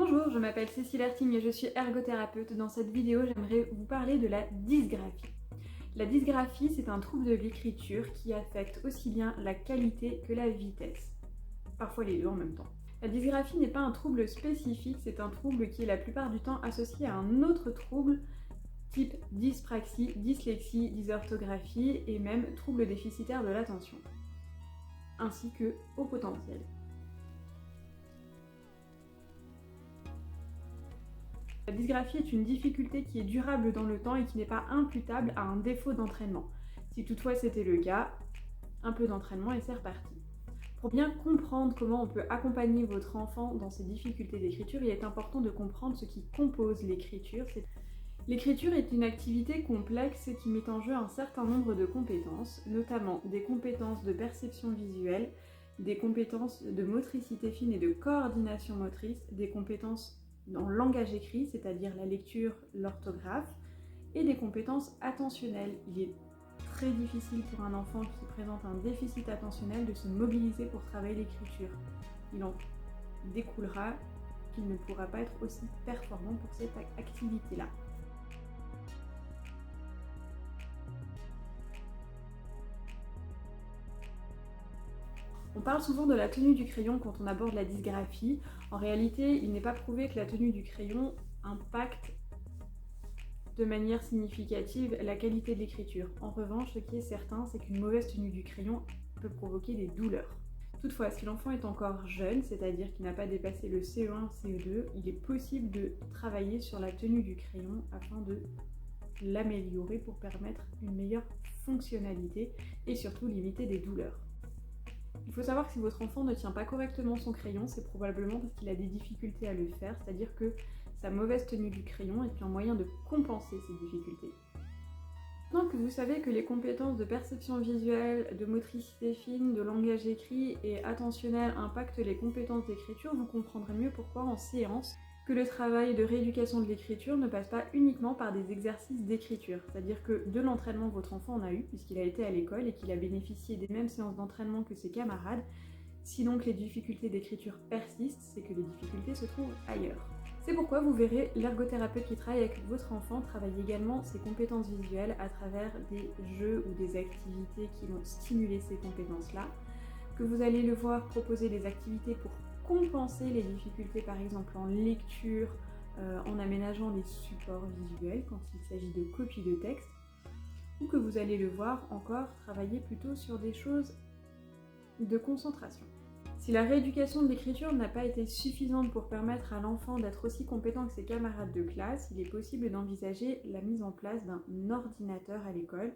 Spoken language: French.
Bonjour, je m'appelle Cécile Erting et je suis ergothérapeute. Dans cette vidéo, j'aimerais vous parler de la dysgraphie. La dysgraphie, c'est un trouble de l'écriture qui affecte aussi bien la qualité que la vitesse. Parfois les deux en même temps. La dysgraphie n'est pas un trouble spécifique, c'est un trouble qui est la plupart du temps associé à un autre trouble type dyspraxie, dyslexie, dysorthographie et même trouble déficitaire de l'attention, ainsi que au potentiel. La dysgraphie est une difficulté qui est durable dans le temps et qui n'est pas imputable à un défaut d'entraînement. Si toutefois c'était le cas, un peu d'entraînement et c'est reparti. Pour bien comprendre comment on peut accompagner votre enfant dans ses difficultés d'écriture, il est important de comprendre ce qui compose l'écriture. L'écriture est une activité complexe qui met en jeu un certain nombre de compétences, notamment des compétences de perception visuelle, des compétences de motricité fine et de coordination motrice, des compétences en langage écrit, c'est-à-dire la lecture, l'orthographe, et des compétences attentionnelles. Il est très difficile pour un enfant qui présente un déficit attentionnel de se mobiliser pour travailler l'écriture. Il en découlera qu'il ne pourra pas être aussi performant pour cette activité-là. On parle souvent de la tenue du crayon quand on aborde la dysgraphie. En réalité, il n'est pas prouvé que la tenue du crayon impacte de manière significative la qualité de l'écriture. En revanche, ce qui est certain, c'est qu'une mauvaise tenue du crayon peut provoquer des douleurs. Toutefois, si l'enfant est encore jeune, c'est-à-dire qu'il n'a pas dépassé le CE1, CE2, il est possible de travailler sur la tenue du crayon afin de l'améliorer pour permettre une meilleure fonctionnalité et surtout limiter des douleurs. Il faut savoir que si votre enfant ne tient pas correctement son crayon, c'est probablement parce qu'il a des difficultés à le faire, c'est-à-dire que sa mauvaise tenue du crayon est un moyen de compenser ces difficultés. Maintenant que vous savez que les compétences de perception visuelle, de motricité fine, de langage écrit et attentionnel impactent les compétences d'écriture, vous comprendrez mieux pourquoi en séance, que le travail de rééducation de l'écriture ne passe pas uniquement par des exercices d'écriture. C'est-à-dire que de l'entraînement que votre enfant en a eu, puisqu'il a été à l'école et qu'il a bénéficié des mêmes séances d'entraînement que ses camarades, si donc les difficultés d'écriture persistent, c'est que les difficultés se trouvent ailleurs. C'est pourquoi vous verrez l'ergothérapeute qui travaille avec votre enfant travaille également ses compétences visuelles à travers des jeux ou des activités qui vont stimuler ces compétences-là, que vous allez le voir proposer des activités pour compenser les difficultés par exemple en lecture, en aménageant les supports visuels quand il s'agit de copie de texte, ou que vous allez le voir encore travailler plutôt sur des choses de concentration. Si la rééducation de l'écriture n'a pas été suffisante pour permettre à l'enfant d'être aussi compétent que ses camarades de classe, il est possible d'envisager la mise en place d'un ordinateur à l'école